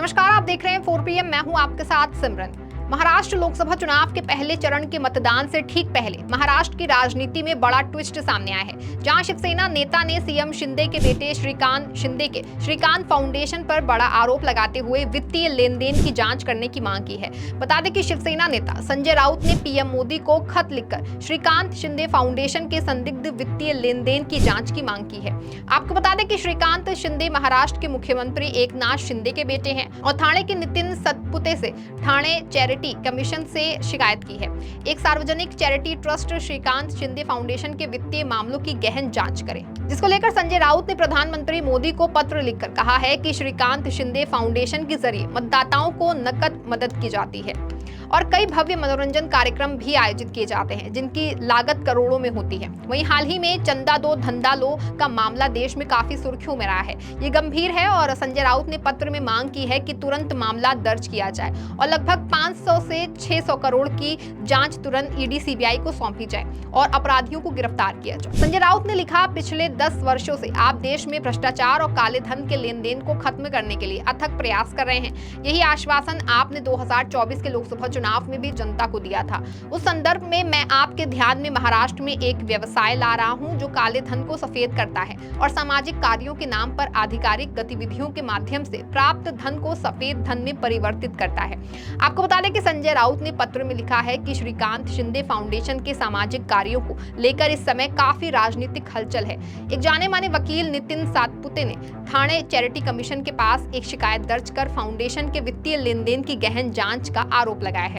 नमस्कार, आप देख रहे हैं 4 PM। मैं हूं आपके साथ सिमरन। महाराष्ट्र लोकसभा चुनाव के पहले चरण के मतदान से ठीक पहले महाराष्ट्र की राजनीति में बड़ा ट्विस्ट सामने आया है, जहां शिवसेना नेता ने सीएम शिंदे के बेटे श्रीकांत शिंदे के श्रीकांत फाउंडेशन पर बड़ा आरोप लगाते हुए वित्तीय लेन देन की जांच करने की मांग की है। बता दें कि शिवसेना नेता संजय राउत ने पीएम मोदी को खत लिखकर श्रीकांत शिंदे फाउंडेशन के संदिग्ध वित्तीय लेन देन की जांच की मांग की है। आपको बता दें कि श्रीकांत शिंदे महाराष्ट्र के मुख्यमंत्री एकनाथ शिंदे के बेटे हैं और ठाणे के नितिन सतपुते से ठाणे चैरिटी कमीशन से शिकायत की है। एक सार्वजनिक charity trust Shrikant Shinde foundation के वित्तीय मामलों की गहन जांच करे, जिसको लेकर संजय राउत ने प्रधानमंत्री मोदी को पत्र लिखकर कहा है कि श्रीकांत शिंदे फाउंडेशन के जरिए मतदाताओं को नकद मदद की जाती है और कई भव्य मनोरंजन कार्यक्रम भी आयोजित किए जाते हैं, जिनकी लागत करोड़ों में होती है। वहीं हाल ही में चंदा दो धंधा लो का मामला देश में काफी सुर्खियों में रहा है। ये गंभीर है और संजय राउत ने पत्र में मांग की है कि तुरंत मामला दर्ज किया जाए और लगभग 500 से 600 करोड़ की जांच तुरंत ईडी सीबीआई को सौंपी जाए और अपराधियों को गिरफ्तार किया जाए। संजय राउत ने लिखा, पिछले 10 वर्षों से आप देश में भ्रष्टाचार और काले धन के लेन देन को खत्म करने के लिए अथक प्रयास कर रहे हैं। यही आश्वासन आपने 2024 के लोकसभा चुनाव में भी जनता को दिया था। उस संदर्भ में मैं आपके ध्यान में महाराष्ट्र में एक व्यवसाय ला रहा हूं जो काले धन को सफेद करता है और सामाजिक कार्यों के नाम पर आधिकारिक गतिविधियों के माध्यम से प्राप्त धन को सफेद धन में परिवर्तित करता है। आपको बता दें कि संजय राउत ने पत्र में लिखा है कि श्रीकांत शिंदे फाउंडेशन के सामाजिक कार्यों को लेकर इस समय काफी राजनीतिक हलचल है। एक जाने माने वकील नितिन सातपुते ने ठाणे चैरिटी कमीशन के पास एक शिकायत दर्ज कर फाउंडेशन के वित्तीय लेन देन की गहन जांच का आरोप लगाया है।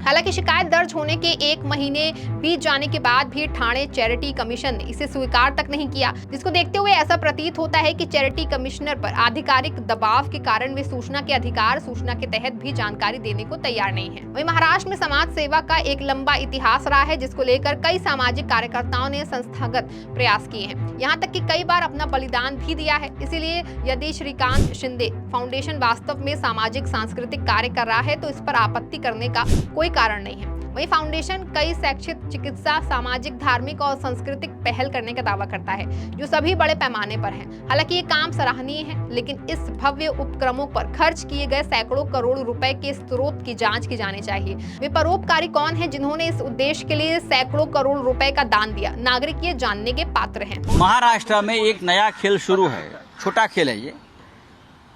हालांकि शिकायत दर्ज होने के 1 महीने बीत जाने के बाद भी ठाणे चैरिटी कमीशन ने इसे स्वीकार तक नहीं किया, जिसको देखते हुए ऐसा प्रतीत होता है कि चैरिटी कमिश्नर पर आधिकारिक दबाव के कारण वे सूचना के अधिकार सूचना के तहत भी जानकारी देने को तैयार नहीं है। वहीं महाराष्ट्र में समाज सेवा का एक लंबा इतिहास रहा है, जिसको लेकर कई सामाजिक कार्यकर्ताओं ने संस्थागत प्रयास किए हैं, यहाँ तक कि कई बार अपना बलिदान भी दिया है। इसीलिए यदि श्रीकांत शिंदे फाउंडेशन वास्तव में सामाजिक सांस्कृतिक कार्य कर रहा है तो इस पर आपत्ति करने का कोई कारण नहीं है। वही फाउंडेशन कई शैक्षिक, चिकित्सा, सामाजिक, धार्मिक और सांस्कृतिक पहल करने का दावा करता है, जो सभी बड़े पैमाने पर है। हालांकि ये काम सराहनीय है, लेकिन इस भव्य उपक्रमों पर खर्च किए गए सैकड़ों करोड़ रुपए के स्रोत की जांच की जानी चाहिए। वे परोपकारी कौन है जिन्होंने इस उद्देश्य के लिए सैकड़ों करोड़ रुपए का दान दिया, नागरिक ये जानने के पात्र हैं। महाराष्ट्र में एक नया खेल शुरू है, छोटा खेल है ये।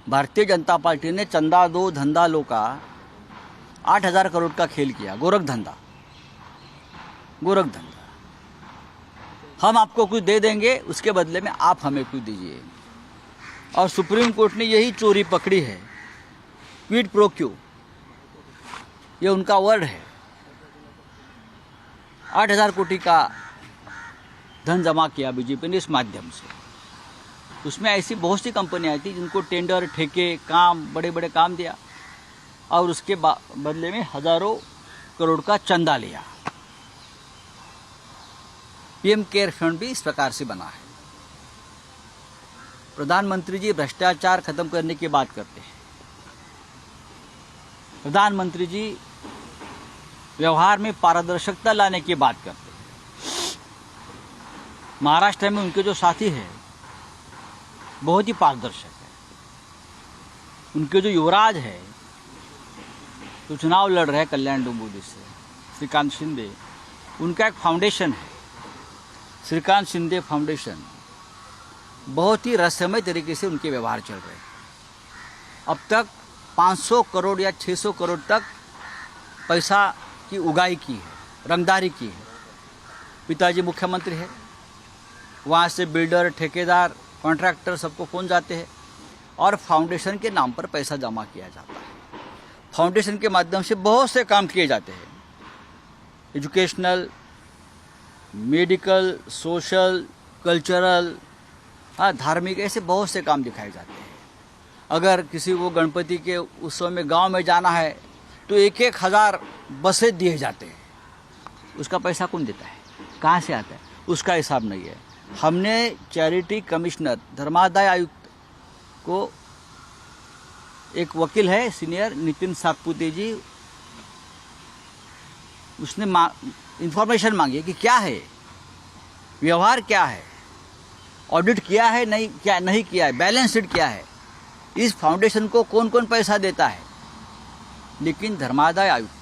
भारतीय जनता पार्टी ने चंदा दो धंधा लो का 8,000 करोड़ का खेल किया। गोरख धंधा। हम आपको कुछ दे देंगे, उसके बदले में आप हमें कुछ दीजिए। और सुप्रीम कोर्ट ने यही चोरी पकड़ी है। क्विड प्रो क्यू, ये उनका वर्ड है। 8,000 कोटी का धन जमा किया बीजेपी ने इस माध्यम से। उसमें ऐसी बहुत सी कंपनियां थी जिनको टेंडर, ठेके, काम, बड़े बड़े काम दिया और उसके बदले में हजारों करोड़ का चंदा लिया। पीएम केयर फंड भी इस प्रकार से बना है। प्रधानमंत्री जी भ्रष्टाचार खत्म करने की बात करते हैं। प्रधानमंत्री जी व्यवहार में पारदर्शिता लाने की बात करते हैं। महाराष्ट्र में उनके जो साथी हैं बहुत ही पारदर्शक है। उनके जो युवराज है तो चुनाव लड़ रहे हैं कल्याण डोंबिवली से, श्रीकांत शिंदे, उनका एक फाउंडेशन है, श्रीकांत शिंदे फाउंडेशन। बहुत ही रहस्यमय तरीके से उनके व्यवहार चल रहे हैं। अब तक 500 करोड़ या 600 करोड़ तक पैसा की उगाही की है, रंगदारी की है। पिताजी मुख्यमंत्री है, वहाँ से बिल्डर, ठेकेदार, कॉन्ट्रैक्टर सबको फ़ोन जाते हैं और फाउंडेशन के नाम पर पैसा जमा किया जाता है। फाउंडेशन के माध्यम से बहुत से काम किए जाते हैं, एजुकेशनल, मेडिकल, सोशल, कल्चरल, धार्मिक, ऐसे बहुत से काम दिखाए जाते हैं। अगर किसी को गणपति के उत्सव में गांव में जाना है तो 1,000 बसें दिए जाते हैं। उसका पैसा कौन देता है, कहाँ से आता है, उसका हिसाब नहीं है। हमने चैरिटी कमिश्नर, धर्मादाय आयुक्त को, एक वकील है सीनियर नितिन सातपुते जी, उसने इंफॉर्मेशन मांगी कि क्या है, व्यवहार क्या है, ऑडिट किया है नहीं, क्या नहीं किया है, बैलेंस शीट क्या है। इस फाउंडेशन को कौन कौन पैसा देता है, लेकिन धर्मादाय आयुक्त,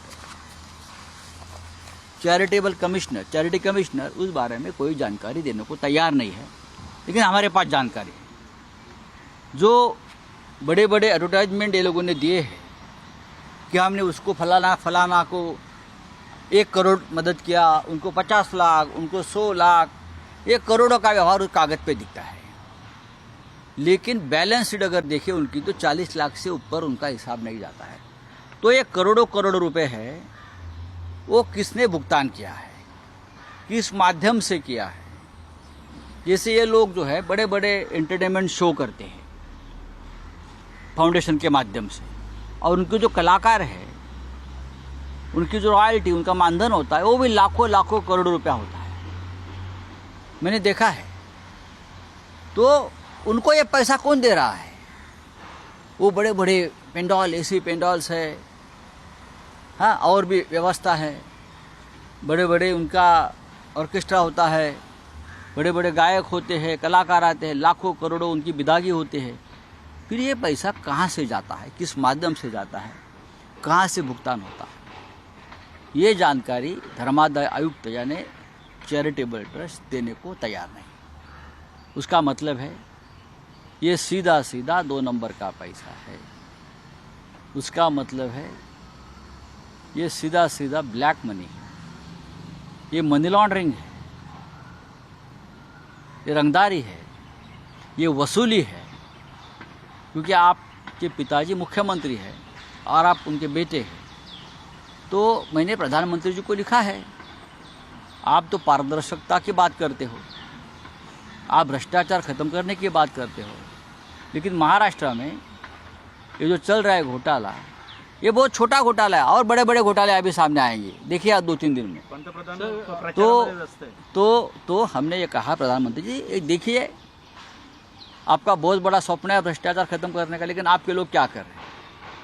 चैरिटी कमिश्नर उस बारे में कोई जानकारी देने को तैयार नहीं है। लेकिन हमारे पास जानकारी है। जो बड़े बड़े एडवर्टाइजमेंट ये लोगों ने दिए हैं कि हमने उसको फलाना को 1 करोड़ मदद किया, उनको 50 लाख, उनको 100 लाख, 1 करोड़ों का व्यवहार उस कागज़ पे दिखता है। लेकिन बैलेंस शीट अगर देखें उनकी तो 40 लाख से ऊपर उनका हिसाब नहीं जाता है। तो ये करोड़ों रुपए है, वो किसने भुगतान किया है, किस माध्यम से किया है। जैसे ये लोग जो है बड़े बड़े एंटरटेनमेंट शो करते हैं फाउंडेशन के माध्यम से, और उनके जो कलाकार है उनकी जो रॉयल्टी, उनका मानधन होता है वो भी लाखों करोड़ों रुपया होता है, मैंने देखा है। तो उनको ये पैसा कौन दे रहा है? वो बड़े बड़े पेंडॉल, एसी पेंडॉल्स है, हाँ, और भी व्यवस्था है, बड़े बड़े उनका ऑर्केस्ट्रा होता है, बड़े बड़े गायक होते हैं, कलाकार आते हैं, लाखों करोड़ों उनकी विदागी होते हैं। फिर ये पैसा कहाँ से जाता है, किस माध्यम से जाता है, कहाँ से भुगतान होता है, ये जानकारी धर्मादाय आयुक्त यानी चैरिटेबल ट्रस्ट देने को तैयार नहीं। उसका मतलब है ये सीधा 2 नंबर का पैसा है। उसका मतलब है ये सीधा ब्लैक मनी है, ये मनी लॉन्ड्रिंग है, ये रंगदारी है, ये वसूली है। क्योंकि आपके पिताजी मुख्यमंत्री हैं और आप उनके बेटे हैं, तो मैंने प्रधानमंत्री जी को लिखा है, आप तो पारदर्शिता की बात करते हो, आप भ्रष्टाचार खत्म करने की बात करते हो, लेकिन महाराष्ट्र में ये जो चल रहा है घोटाला, ये बहुत छोटा घोटाला है और बड़े बड़े घोटाले अभी सामने आएंगे, देखिए आज 2-3 दिन में। तो हमने ये कहा प्रधानमंत्री जी, एक देखिए आपका बहुत बड़ा स्वप्न है भ्रष्टाचार खत्म करने का, लेकिन आपके लोग क्या कर रहे हैं,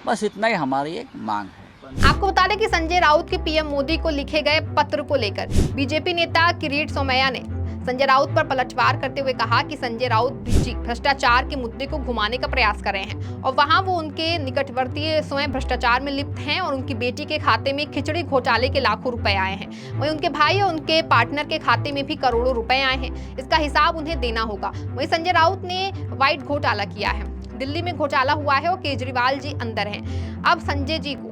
बस इतना ही हमारी एक मांग है। आपको बता दें कि संजय राउत के पीएम मोदी को लिखे गए पत्र को लेकर बीजेपी नेता किरीट सोमैया ने संजय राउत पर पलटवार करते हुए कहा कि संजय राउत जी भ्रष्टाचार के मुद्दे को घुमाने का प्रयास कर रहे हैं और वहां वो उनके निकटवर्ती स्वयं भ्रष्टाचार में लिप्त हैं और उनकी बेटी के खाते में खिचड़ी घोटाले के लाखों रुपए आए हैं। वहीं उनके भाई और उनके पार्टनर के खाते में भी करोड़ों रुपए आए हैं, इसका हिसाब उन्हें देना होगा। वहीं संजय राउत ने व्हाइट घोटाला किया है, दिल्ली में घोटाला हुआ है और केजरीवाल जी अंदर हैं। अब संजय जी को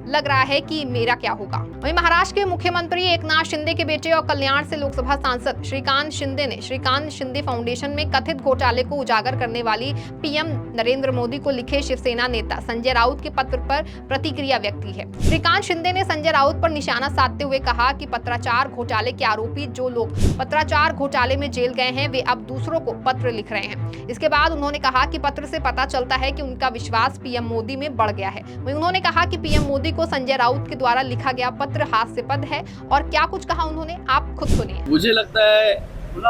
लग रहा है कि मेरा क्या होगा। वहीं महाराष्ट्र के मुख्यमंत्री एकनाथ शिंदे के बेटे और कल्याण से लोकसभा सांसद श्रीकांत शिंदे ने श्रीकांत शिंदे फाउंडेशन में कथित घोटाले को उजागर करने वाली पीएम नरेंद्र मोदी को लिखे शिवसेना नेता संजय राउत के पत्र पर प्रतिक्रिया व्यक्त की है। श्रीकांत शिंदे ने संजय राउत पर निशाना साधते हुए कहा कि पत्राचार घोटाले के आरोपी जो लोग पत्राचार घोटाले में जेल गए हैं वे अब दूसरों को पत्र लिख रहे हैं। इसके बाद उन्होंने कहा कि पत्र से पता चलता है कि उनका विश्वास पीएम मोदी में बढ़ गया है। वहीं उन्होंने कहा कि पीएम मोदी को संजय राउत के द्वारा लिखा गया पत्र हास्यास्पद है और क्या कुछ कहा उन्होंने, आप खुद सुनिए। मुझे लगता है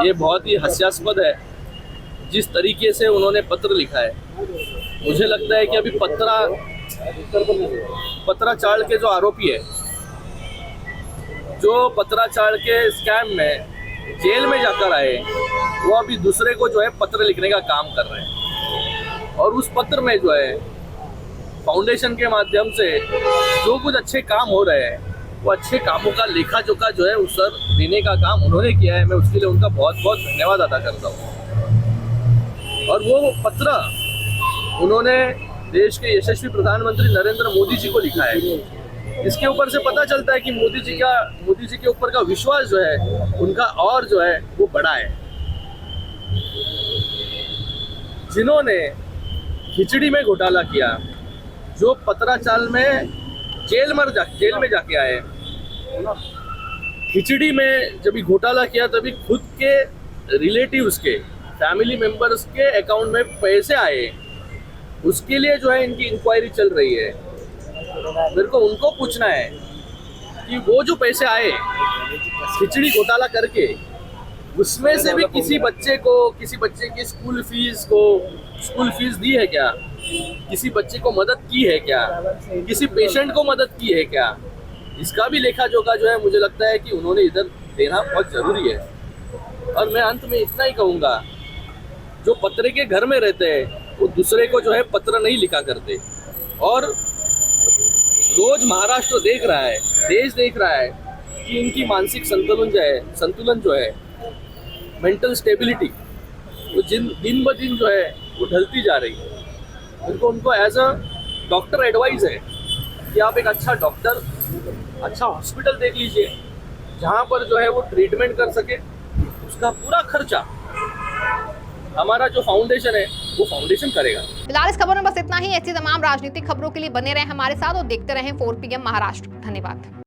ये बहुत ही हास्यास्पद है जिस तरीके से उन्होंने पत्र लिखा है। मुझे लगता है कि अभी पत्राचार के जो आरोपी है, जो पत्राचार के स्कैम में जेल में जाकर आए, वो अभी दूसरे को जो है पत्र लिखने का काम कर रहे हैं और उस पत्र में जो है फाउंडेशन के माध्यम से जो कुछ अच्छे काम हो रहे हैं वो अच्छे कामों का लेखा जोखा जो है उस सर देने का काम उन्होंने किया है। मैं उसके लिए उनका बहुत बहुत धन्यवाद अदा करता हूँ। और वो पत्र उन्होंने देश के यशस्वी प्रधानमंत्री नरेंद्र मोदी जी को लिखा है। इसके ऊपर से पता चलता है कि मोदी जी के ऊपर का विश्वास जो है उनका और जो है वो बड़ा है। जिन्होंने खिचड़ी में घोटाला किया, जो पत्राचार में जेल में जाके आए, खिचड़ी में जब घोटाला किया तभी खुद के रिलेटिव्स के फैमिली मेंबर्स के अकाउंट में पैसे आए, उसके लिए जो है इनकी इंक्वायरी चल रही है। मेरे को उनको पूछना है कि वो जो पैसे आए खिचड़ी घोटाला करके, उसमें से भी किसी बच्चे की स्कूल फीस दी है क्या, किसी बच्चे को मदद की है क्या, किसी पेशेंट को मदद की है क्या, इसका भी लेखा जोखा जो है मुझे लगता है कि उन्होंने इधर देना बहुत जरूरी है। और मैं अंत में इतना ही कहूँगा, जो पत्र के घर में रहते हैं वो दूसरे को जो है पत्र नहीं लिखा करते। और रोज महाराष्ट्र देख रहा है, देश देख रहा है कि इनकी मानसिक संतुलन जो है मेंटल स्टेबिलिटी वो दिन ब दिन जो है वो ढलती जा रही है। उनको एज अ डॉक्टर एडवाइस है कि आप एक अच्छा डॉक्टर, अच्छा हॉस्पिटल देख लीजिए जहाँ पर जो है वो ट्रीटमेंट कर सके। उसका पूरा खर्चा हमारा जो फाउंडेशन है वो फाउंडेशन करेगा। फिलहाल इस खबर में बस इतना ही। ऐसी तमाम राजनीतिक खबरों के लिए बने रहे हमारे साथ और देखते रहें 4 PM महाराष्ट्र। धन्यवाद।